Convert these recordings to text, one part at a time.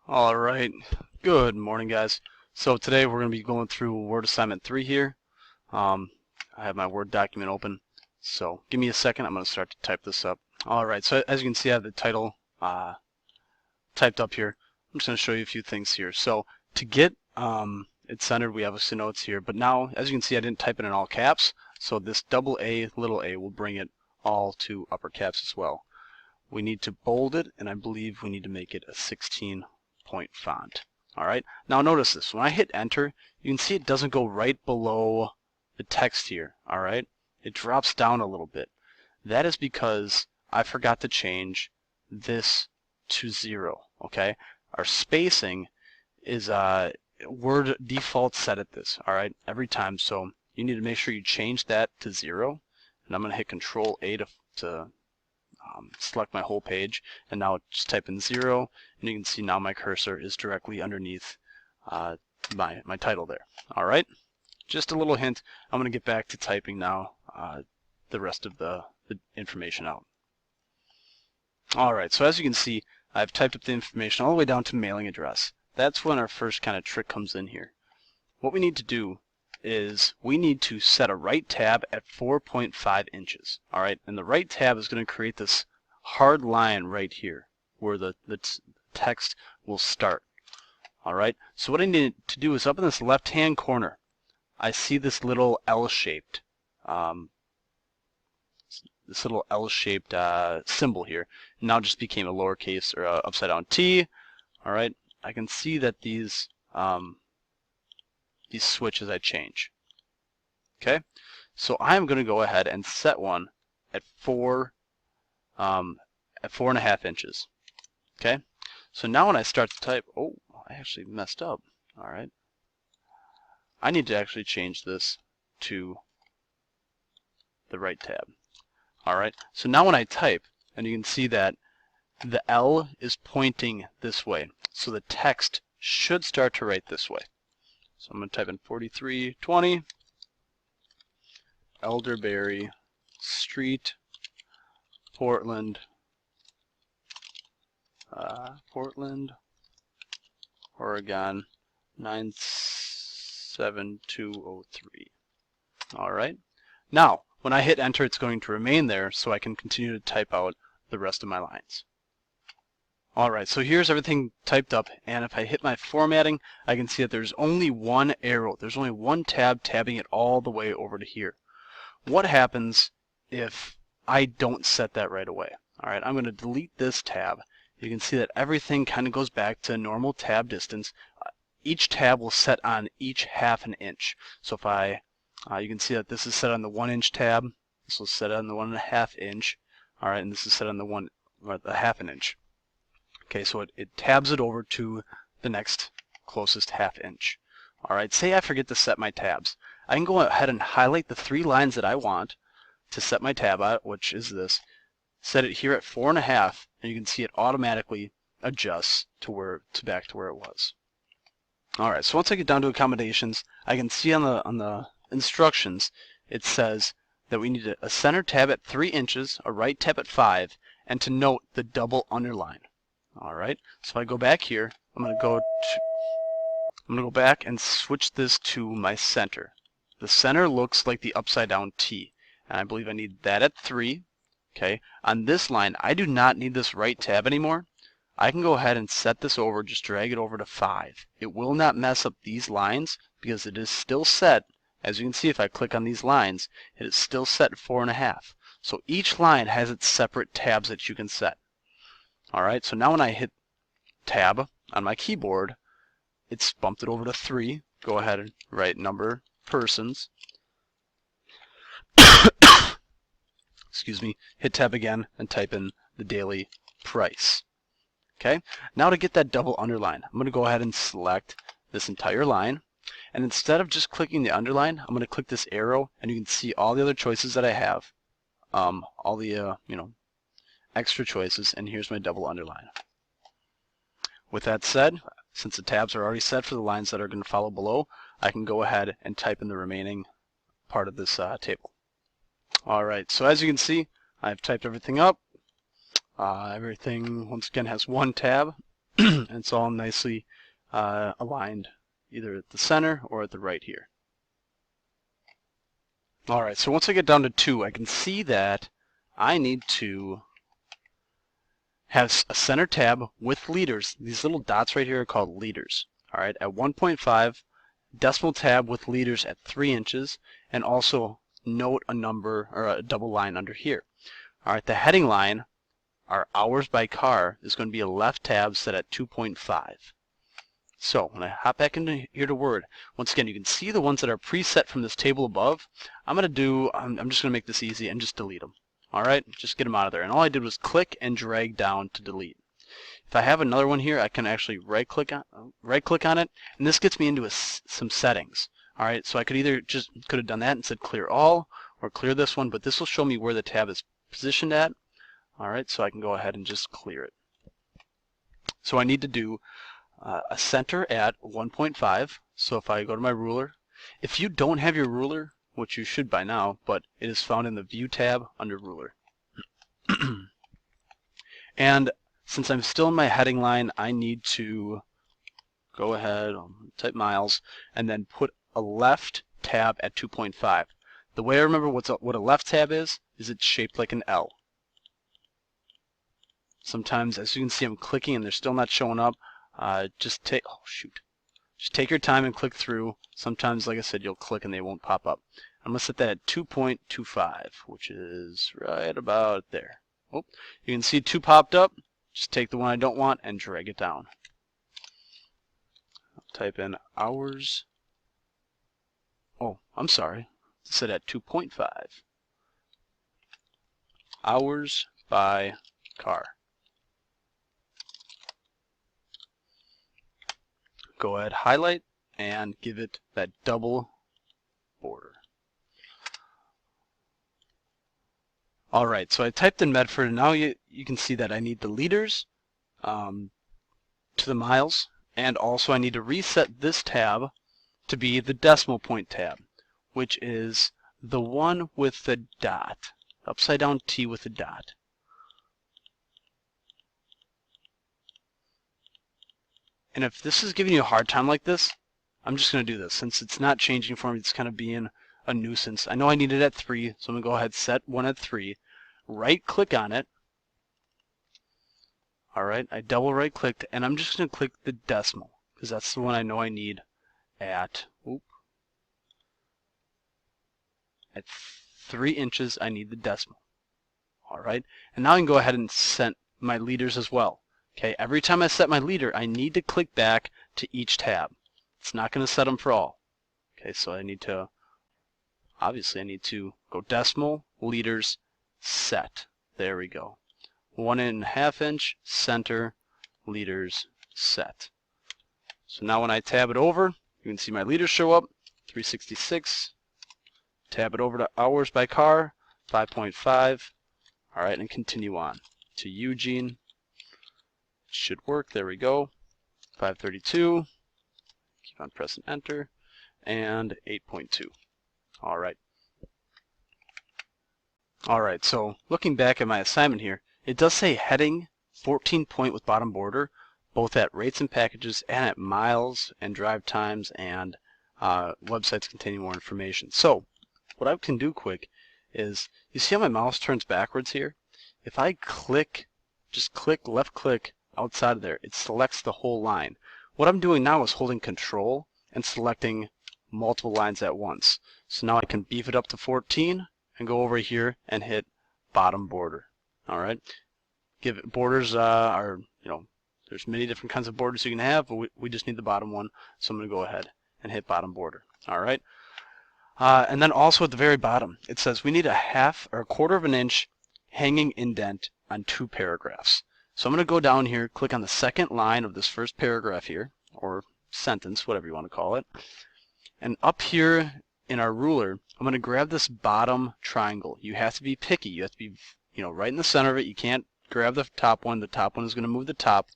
All right, good morning, guys. So today we're going to be going through Word Assignment 3 here. I have my Word document open, so give me a second. I'm going to start to type this up. All right, so as you can see, I have the title typed up here. I'm just going to show you a few things here. So to get it centered, we have some notes here, but now, as you can see, I didn't type it in all caps, so this double A, little a will bring it all to upper caps as well. We need to bold it, and I believe we need to make it a 16-point font. All right, now notice this. When I hit enter, you can see it doesn't go right below the text here. All right, it drops down a little bit. That is because I forgot to change this to 0. Okay, our spacing is Word default set at this. All right, every time. So you need to make sure you change that to 0. And I'm going to hit Control A to select my whole page, and now just type in 0, and you can see now my cursor is directly underneath my title there. All right, just a little hint. I'm going to get back to typing now the rest of the information out. All right, so as you can see, I've typed up the information all the way down to mailing address. That's when our first kind of trick comes in here. What we need to do is we need to set a right tab at 4.5 inches. All right, and the right tab is going to create this hard line right here where the text will start. All right, so what I need to do is up in this left-hand corner, I see this little L-shaped symbol here. Now just became a lowercase or upside down T. All right, I can see that these switch as I change. Okay, so I'm going to go ahead and set one at 4.5 inches. Okay, so now when I start to type, oh, I actually messed up. All right, I need to actually change this to the right tab. All right, so now when I type, and you can see that the L is pointing this way, so the text should start to write this way. So I'm going to type in 4320 Elderberry Street, Portland, Oregon 97203. All right. Now, when I hit enter, it's going to remain there so I can continue to type out the rest of my lines. All right, so here's everything typed up, and if I hit my formatting, I can see that there's only one arrow. There's only one tab tabbing it all the way over to here. What happens if I don't set that right away? All right, I'm going to delete this tab. You can see that everything kind of goes back to normal tab distance. Each tab will set on each half an inch. So if you can see that this is set on the 1 inch tab. This will set on the 1.5 inch. All right, and this is set on the half an inch. Okay, so it tabs it over to the next closest half inch. All right, say I forget to set my tabs. I can go ahead and highlight the 3 lines that I want to set my tab at, which is this. Set it here at 4.5, and you can see it automatically adjusts to back to where it was. All right, so once I get down to accommodations, I can see on the instructions it says that we need a center tab at 3 inches, a right tab at 5, and to note the double underline. All right, so if I go back here, I'm going to go back and switch this to my center. The center looks like the upside down T, and I believe I need that at 3. Okay, on this line, I do not need this right tab anymore. I can go ahead and set this over, just drag it over to 5. It will not mess up these lines because it is still set. As you can see, if I click on these lines, it is still set at 4.5. So each line has its separate tabs that you can set. All right, so now when I hit tab on my keyboard, it's bumped it over to 3. Go ahead and write number persons. Excuse me, hit tab again and type in the daily price. Okay, now to get that double underline, I'm going to go ahead and select this entire line. And instead of just clicking the underline, I'm going to click this arrow, and you can see all the other choices that I have. All the, extra choices, and here's my double underline. With that said, since the tabs are already set for the lines that are going to follow below, I can go ahead and type in the remaining part of this table. All right, so as you can see, I've typed everything up. Everything, once again, has one tab. and it's all nicely aligned either at the center or at the right here. Alright, so once I get down to 2, I can see that I need to have a center tab with leaders. These little dots right here are called leaders. Alright, at 1.5, decimal tab with leaders at 3 inches, and also note a number or a double line under here. Alright, the heading line, our hours by car, is going to be a left tab set at 2.5. So when I hop back into here to Word, once again, you can see the ones that are preset from this table above. I'm just going to make this easy and just delete them. Alright, just get them out of there. And all I did was click and drag down to delete. If I have another one here, I can actually right click on it, and this gets me into some settings. Alright, so I could have done that and said clear all, or clear this one, but this will show me where the tab is positioned at. Alright, so I can go ahead and just clear it. So I need to do a center at 1.5. So if I go to my ruler, if you don't have your ruler, which you should by now, but it is found in the View tab under Ruler. And since I'm still in my heading line, I need to go ahead, type miles, and then put a left tab at 2.5. The way I remember what a left tab is it's shaped like an L. Sometimes, as you can see, I'm clicking and they're still not showing up. Just take your time and click through. Sometimes, like I said, you'll click and they won't pop up. I'm going to set that at 2.25, which is right about there. Oh, you can see 2 popped up. Just take the one I don't want and drag it down. I'll type in hours. Oh, I'm sorry. Set at 2.5. Hours by car. Go ahead, highlight, and give it that double border. Alright, so I typed in Medford, and now you can see that I need the liters to the miles, and also I need to reset this tab to be the decimal point tab, which is the one with the dot, upside down T with the dot. And if this is giving you a hard time like this, I'm just going to do this. Since it's not changing for me, it's kind of being a nuisance. I know I need it at 3, so I'm going to go ahead and set one at 3. Right click on it. Alright, I double right clicked, and I'm just going to click the decimal, because that's the one I know I need at 3 inches. I need the decimal. Alright, and now I can go ahead and set my liters as well. Okay, every time I set my leader, I need to click back to each tab. It's not going to set them for all. Okay, so I need to go decimal, liters, set. There we go. 1.5 inch, center, liters, set. So now when I tab it over, you can see my liters show up, 366. Tab it over to hours by car, 5.5. Alright, and continue on to Eugene. Should work. There we go. 532. Keep on pressing enter. And 8.2. Alright. Alright, so looking back at my assignment here, it does say heading 14 point with bottom border, both at rates and packages and at miles and drive times and websites containing more information. So what I can do quick is, you see how my mouse turns backwards here? If I just click, left click outside of there, it selects the whole line. What I'm doing now is holding Control and selecting multiple lines at once. So now I can beef it up to 14 and go over here and hit bottom border. Alright, borders there's many different kinds of borders you can have, but we just need the bottom one, so I'm going to go ahead and hit bottom border. Alright, and then also at the very bottom it says we need a quarter of an inch hanging indent on 2 paragraphs. So I'm going to go down here, click on the second line of this first paragraph here, or sentence, whatever you want to call it, and up here in our ruler, I'm going to grab this bottom triangle. You have to be picky. You have to be, right in the center of it. You can't grab the top one. The top one is going to move the top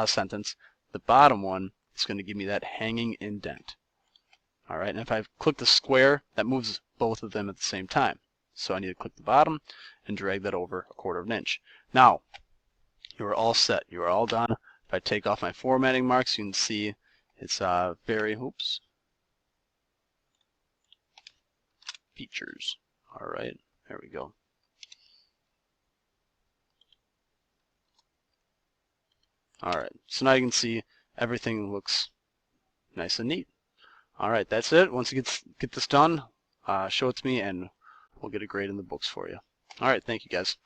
sentence. The bottom one is going to give me that hanging indent. All right, and if I click the square, that moves both of them at the same time. So I need to click the bottom and drag that over a quarter of an inch. Now, you are all set. You are all done. If I take off my formatting marks, you can see it's features. All right, there we go. All right, so now you can see everything looks nice and neat. All right, that's it. Once you get this done, show it to me and we'll get a grade in the books for you. All right, thank you guys.